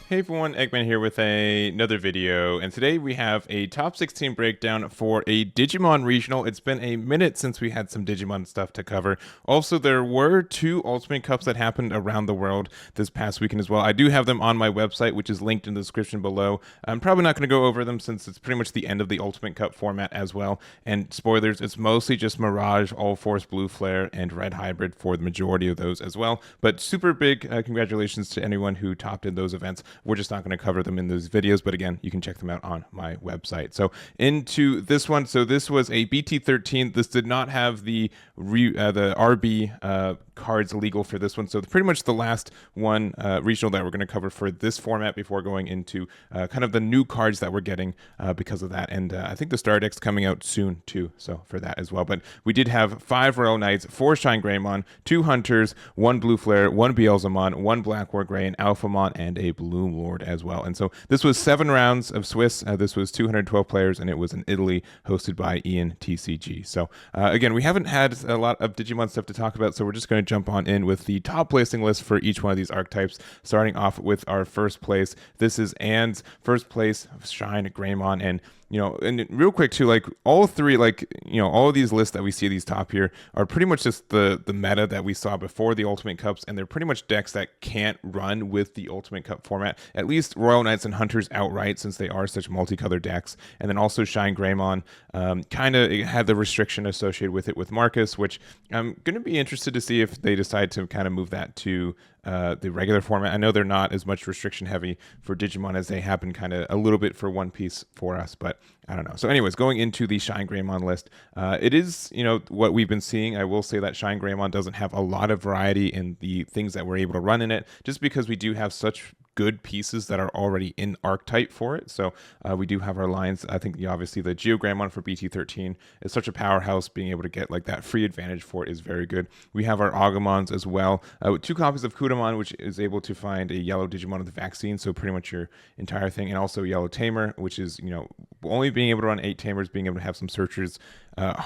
Hey everyone, Eggman here with another video, and today we have a top 16 breakdown for a Digimon regional. It's been a minute since we had some Digimon stuff to cover. Also, there were two Ultimate Cups that happened around the world this past weekend as well. I do have them on my website, which is linked in the description below. I'm probably not going to go over them since it's pretty much the end of the Ultimate Cup format as well. And spoilers, it's mostly just Mirage, All Force, Blue Flare, and Red Hybrid for the majority of those as well. But super big congratulations to anyone who topped in those events. We're just not going to cover them in those videos, but again, you can check them out on my website. So into this one, so this was a BT13. This did not have the RB cards legal for this one, so pretty much the last one regional that we're going to cover for this format before going into kind of the new cards that we're getting because of that. And I think the Star Deck's coming out soon too, so for that as well. But we did have 5 Royal Knights, 4 ShineGreymon, 2 Hunters, 1 Blue Flare, 1 Beelzemon, 1 BlackWarGrey, an Alphamon, and a Bloomlord as well. And so this was 7 rounds of Swiss. This was 212 players, and it was in Italy, hosted by IanTCG. So again, we haven't had a lot of Digimon stuff to talk about, so we're just going to jump on in with the top placing list for each one of these archetypes, starting off with our first place. This is And's first place, ShineGreymon, and and real quick too, like all three, all of these lists that we see these top here are pretty much just the meta that we saw before the Ultimate Cups, and they're pretty much decks that can't run with the Ultimate Cup format, at least Royal Knights and Hunters outright, since they are such multicolored decks. And then also ShineGreymon kind of had the restriction associated with it with Marcus, which I'm going to be interested to see if they decide to kind of move that to the regular format. I know they're not as much restriction heavy for Digimon as they have been kind of a little bit for One Piece for us, but I don't know. So anyways, going into the ShineGreymon list, it is, what we've been seeing. I will say that ShineGreymon doesn't have a lot of variety in the things that we're able to run in it, just because we do have such good pieces that are already in archetype for it. So we do have our lines. I think obviously the GeoGreymon for BT13 is such a powerhouse. Being able to get like that free advantage for it is very good. We have our Agumons as well, with 2 copies of Kudamon, which is able to find a yellow Digimon of the vaccine, so pretty much your entire thing, and also Yellow Tamer, which is only being able to run 8 Tamers, being able to have some searchers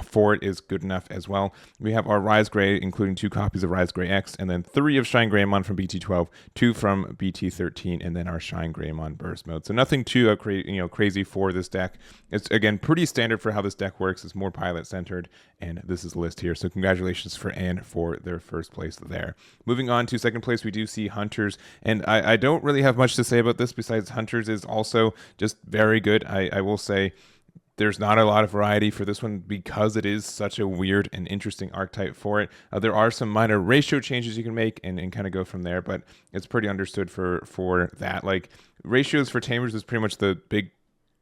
for it is good enough as well. We have our Rise Gray, including 2 copies of Rise Gray X, and then 3 of ShineGreymon from BT12, 2 from BT13, and then our ShineGreymon Burst Mode. So nothing too crazy for this deck. It's again pretty standard for how this deck works. It's more pilot centered, and this is the list here. So congratulations for Anne for their first place there. Moving on to second place, we do see Hunters, and I don't really have much to say about this besides Hunters is also just very good. I will say there's not a lot of variety for this one because it is such a weird and interesting archetype for it. There are some minor ratio changes you can make and kind of go from there, but it's pretty understood for that. Like ratios for Tamers is pretty much the big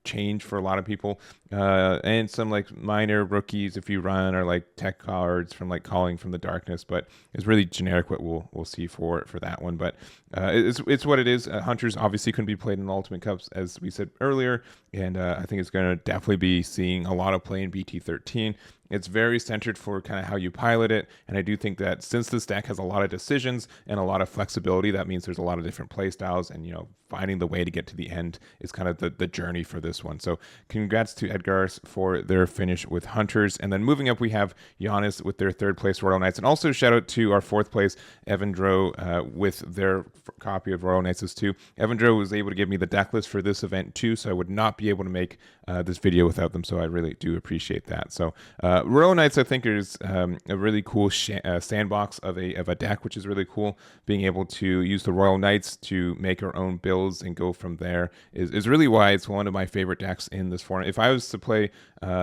change for a lot of people, and some like minor rookies if you run, or like tech cards from like Calling from the Darkness, but it's really generic what we'll see for that one. But it's what it is. Hunters obviously couldn't be played in the Ultimate Cups, as we said earlier, and I think it's going to definitely be seeing a lot of play in BT13. It's very centered for kind of how you pilot it, and I do think that since this deck has a lot of decisions and a lot of flexibility, that means there's a lot of different play styles, and finding the way to get to the end is kind of the journey for this one. So congrats to Edgaras for their finish with Hunters. And then moving up, we have Yannis with their 3rd place Royal Knights, and also shout out to our 4th place Evandro with their copy of Royal Knights as 2. Evandro was able to give me the deck list for this event too, so I would not be able to make this video without them, so I really do appreciate that. So Royal Knights, I think, is a really cool sandbox of a deck, which is really cool. Being able to use the Royal Knights to make our own builds and go from there is really why it's one of my favorite decks in this format. If I was to play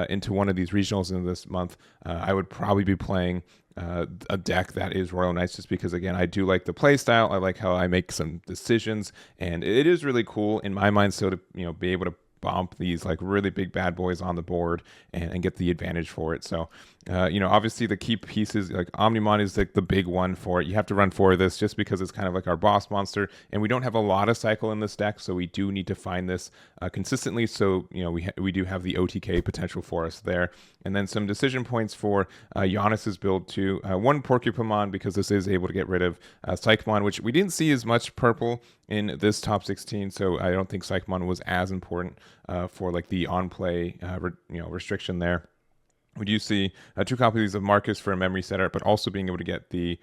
into one of these regionals in this month, I would probably be playing a deck that is Royal Knights, just because again I do like the play style. I like how I make some decisions, and it is really cool in my mind still to be able to bump these like really big bad boys on the board and get the advantage for it. So obviously the key pieces like Omnimon is like the big one for it. You have to run 4 of this just because it's kind of like our boss monster, and we don't have a lot of cycle in this deck, so we do need to find this consistently. So we do have the OTK potential for us there. And then some decision points for Yannis's build too. 1 Porcupamon, because this is able to get rid of Psychmon, which we didn't see as much purple in this top 16, so I don't think Psychmon was as important for like the on play restriction there. We do see 2 copies of Marcus for a memory setter, but also being able to get the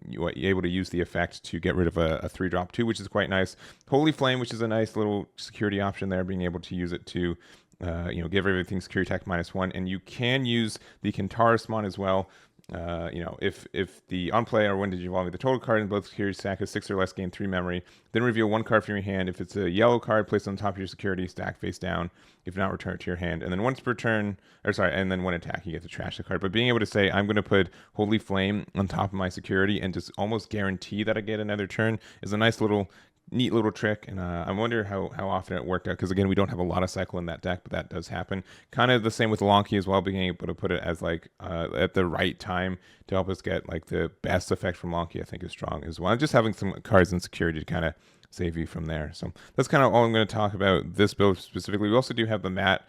you're able to use the effect to get rid of a 3-drop 2, which is quite nice. Holy Flame, which is a nice little security option there, being able to use it to give everything security attack -1, and you can use the Kentaurusmon as well. If the on play or when did you evolve the total card in both security stack is 6 or less, gain 3 memory, then reveal 1 card from your hand. If it's a yellow card, place it on top of your security stack face down. If not, return it to your hand. And then once per turn, and then one attack, you get to trash the card. But being able to say, I'm going to put Holy Flame on top of my security and just almost guarantee that I get another turn is a nice little neat little trick, and I wonder how often it worked out, because again, we don't have a lot of cycle in that deck, but that does happen. Kind of the same with Lonky as well, being able to put it as like at the right time to help us get like the best effect from Lonky, I think is strong as well. And just having some cards in security to kind of save you from there. So that's kind of all I'm going to talk about this build specifically. We also do have the mat,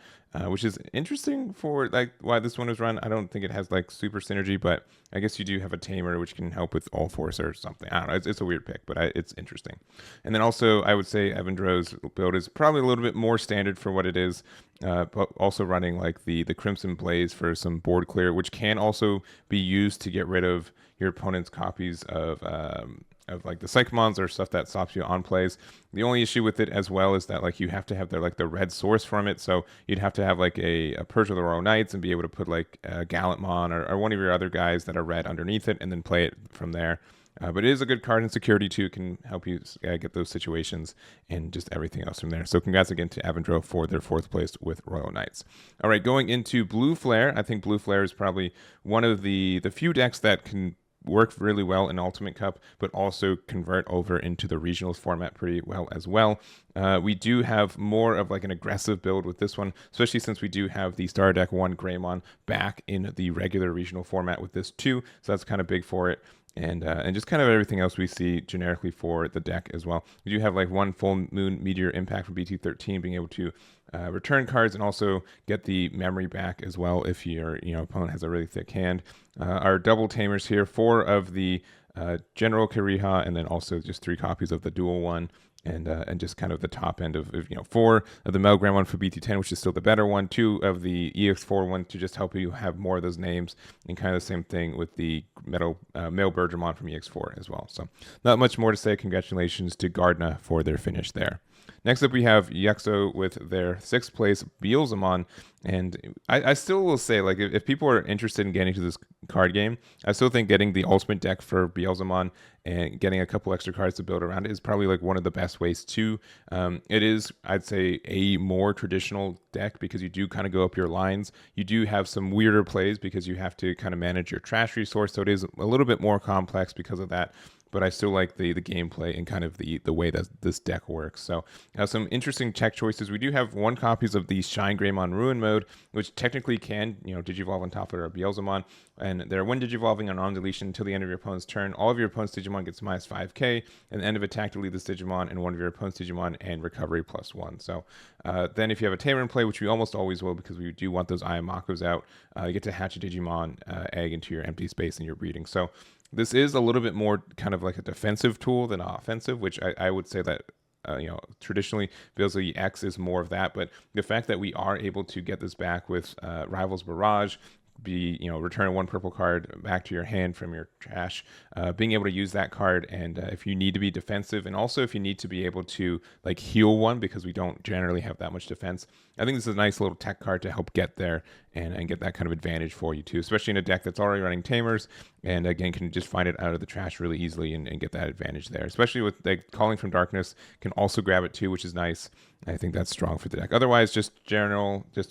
which is interesting for like why this one was run. I don't think it has like super synergy, but I guess you do have a tamer which can help with all force or something. I don't know. It's a weird pick, but it's interesting. And then also I would say Evandro's build is probably a little bit more standard for what it is, but also running like the Crimson Blaze for some board clear, which can also be used to get rid of your opponent's copies of like the Psychomons or stuff that stops you on plays. The only issue with it as well is that like you have to have the red source from it, so you'd have to have like a Purge of the Royal Knights and be able to put like a Gallantmon or one of your other guys that are red underneath it and then play it from there. But it is a good card in security too. It can help you get those situations and just everything else from there. So congrats again to Evandro for their 4th place with Royal Knights. All right, going into Blue Flare. I think Blue Flare is probably one of the few decks that can work really well in Ultimate Cup, but also convert over into the regionals format pretty well as well. We do have more of like an aggressive build with this one, especially since we do have the Star Deck 1 Greymon back in the regular regional format with this too, so that's kind of big for it. And just kind of everything else we see generically for the deck as well. We do have like 1 Full Moon Meteor Impact from BT13, being able to return cards and also get the memory back as well if your opponent has a really thick hand. Our double tamers here, 4 of the General Kiriha, and then also just 3 copies of the dual one. And just kind of the top end of 4 of the Melgram one for BT10, which is still the better one, 2 of the EX4 one to just help you have more of those names, and kind of the same thing with the Male Bergermon from EX4 as well. So not much more to say. Congratulations to Guardna for their finish there. Next up, we have Yuxoh with their 6th place Beelzemon. And I still will say, like, if people are interested in getting to this card game, I still think getting the ultimate deck for Beelzemon and getting a couple extra cards to build around it is probably like one of the best ways to. It is, I'd say, a more traditional deck because you do kind of go up your lines. You do have some weirder plays because you have to kind of manage your trash resource. So it is a little bit more complex because of that. But I still like the gameplay and kind of the way that this deck works. So some interesting tech choices. We do have 1 copies of the ShineGreymon Ruin mode, which technically can Digivolve on top of a Beelzemon. And they're when Digivolving on deletion until the end of your opponent's turn. All of your opponent's Digimon gets minus 5k, and the end of attack delete this Digimon and one of your opponent's Digimon and recovery +1. So then if you have a Tamer in play, which we almost always will because we do want those Iamakos out, you get to hatch a Digimon egg into your empty space and you're breeding. So this is a little bit more kind of like a defensive tool than offensive, which I would say that traditionally Beelzemon X is more of that. But the fact that we are able to get this back with Rivals Barrage, return 1 purple card back to your hand from your trash, being able to use that card, and if you need to be defensive, and also if you need to be able to like heal one because we don't generally have that much defense, I think this is a nice little tech card to help get there and get that kind of advantage for you too, especially in a deck that's already running tamers and again can just find it out of the trash really easily and get that advantage there, especially with like Calling from Darkness can also grab it too, which is nice. I think that's strong for the deck. Otherwise, just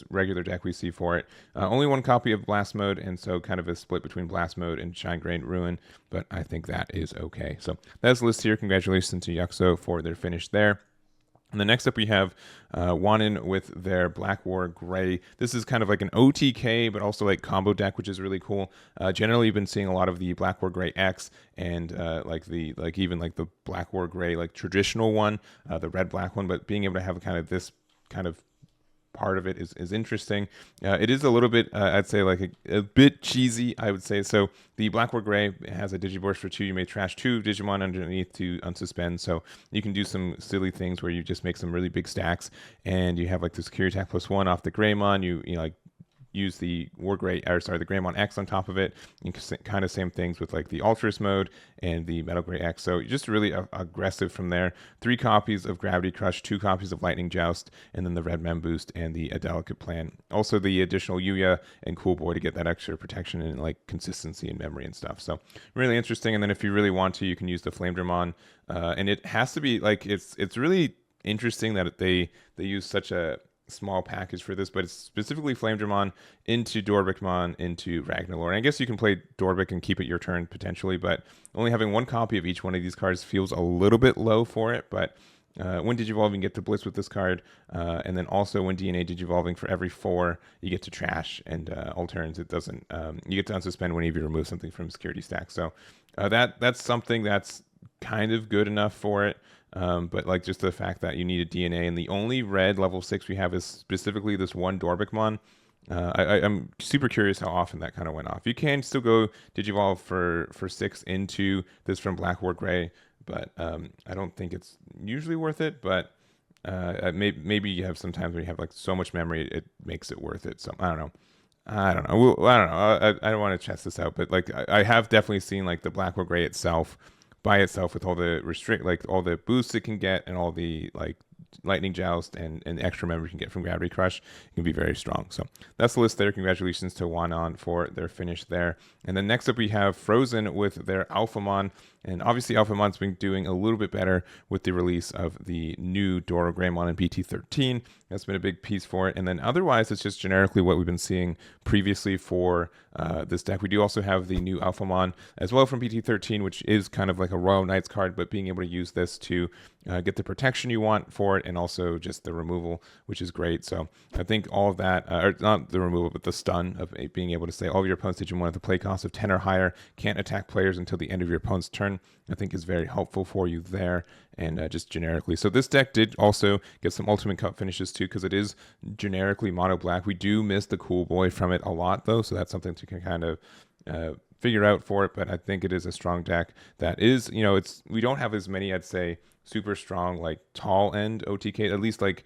regular deck we see for it. Only 1 copy of Blast Mode, and so kind of a split between Blast Mode and ShineGreymon Ruin, but I think that is okay. So that's the list here. Congratulations to Yuxoh for their finish there. And the next up we have Juanan with their BlackWarGrey. This is kind of like an OTK, but also like combo deck, which is really cool. Generally, you've been seeing a lot of the BlackWarGrey X and even the BlackWarGrey like traditional one, the red-black one. But being able to have kind of this kind of part of it is interesting. It is a little bit, I'd say, like a bit cheesy, I would say. So the BlackWarGrey has a Digiburst for 2. You may trash 2 Digimon underneath to unsuspend. So you can do some silly things where you just make some really big stacks, and you have like the security attack +1 off the Greymon. You like use the WarGrey, or sorry, the Greymon X on top of it. You can kind of same things with like the Ultras mode and the Metal Grey X. So just really aggressive from there. 3 copies of Gravity Crush, 2 copies of Lightning Joust, and then the Red Mem Boost and the A Delicate Plan. Also the additional Yuya and Cool Boy to get that extra protection and like consistency and memory and stuff. So really interesting. And then if you really want to, you can use the Flamedramon. And it has to be like, it's really interesting that they use such a small package for this, but it's specifically Flamedramon into Dorbeckmon into Ragnarlord. And I guess you can play Dorbeck and keep it your turn potentially, but only having 1 copy of each one of these cards feels a little bit low for it. But when Digivolving, you get to Blitz with this card, and then also when DNA Digivolving, for every 4 you get to trash, and all turns it doesn't. You get to unsuspend whenever you remove something from security stack. So that's something that's kind of good enough for it. But like just the fact that you need a DNA, and the only red level 6 we have is specifically this one Dorbeckmon. I'm super curious how often that kind of went off. You can still go Digivolve for 6 into this from BlackWarGrey, but I don't think it's usually worth it. But maybe you have some times when you have like so much memory, it makes it worth it. So I don't know. I don't know. I don't want to test this out, but like I have definitely seen like the BlackWarGrey itself by itself with all the all the boosts it can get and all the like Lightning Joust and extra memory you can get from Gravity Crush, it can be very strong. So that's the list there. Congratulations to Juanan for their finish there. And then next up we have Frozen with their Alphamon. And obviously Alphamon's been doing a little bit better with the release of the new ShineGreymon and BT13. That's been a big piece for it. And then otherwise, it's just generically what we've been seeing previously for this deck. We do also have the new Alphamon as well from BT13, which is kind of like a Royal Knights card, but being able to use this to get the protection you want for it, and also just the removal, which is great. So I think all of that, or not the removal, but the stun of being able to say all of your opponents Digimon at the play cost of 10 or higher can't attack players until the end of your opponent's turn, I think is very helpful for you there, and just generically. So this deck did also get some Ultimate Cup finishes too, because it is generically mono black. We do miss the Cool Boy from it a lot though, so that's something to kind of figure out for it. But I think it is a strong deck that is, we don't have as many, I'd say, super strong like tall end OTK, at least like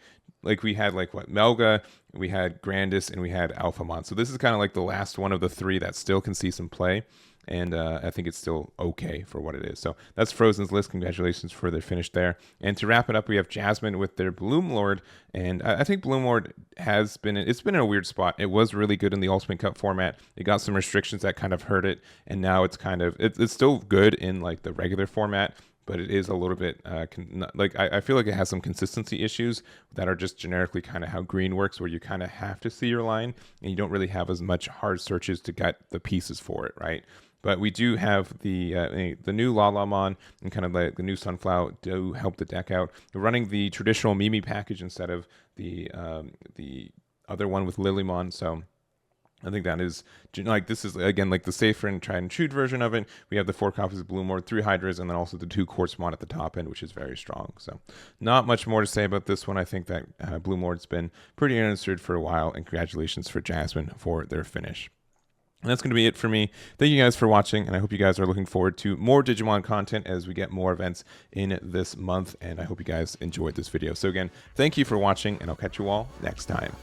we had like what Melga, we had Grandis, and we had Alphamon. So this is kind of like the last one of the 3 that still can see some play. And I think it's still okay for what it is. So that's Frozen's list. Congratulations for their finish there. And to wrap it up, we have Jasmin with their Bloomlord. And I think Bloomlord has been, it's been in a weird spot. It was really good in the Ultimate Cup format. It got some restrictions that kind of hurt it. And now it's kind of, it's still good in like the regular format, but it is a little bit, I feel like it has some consistency issues that are just generically kind of how green works, where you kind of have to see your line and you don't really have as much hard searches to get the pieces for it, right? But we do have the new Lalamon and kind of like the new Sunflower do help the deck out. We're running the traditional Mimi package instead of the other one with Lilymon, so I think that is like, this is again like the safer and tried and true version of it. We have the 4 copies of Bloomlord, 3 Hydras, and then also the 2 Quartzmon at the top end, which is very strong. So not much more to say about this one. I think that Bloomlord's been pretty unanswered for a while, and congratulations for Jasmin for their finish. And that's going to be it for me. Thank you guys for watching, and I hope you guys are looking forward to more Digimon content as we get more events in this month, and I hope you guys enjoyed this video. So again, thank you for watching, and I'll catch you all next time.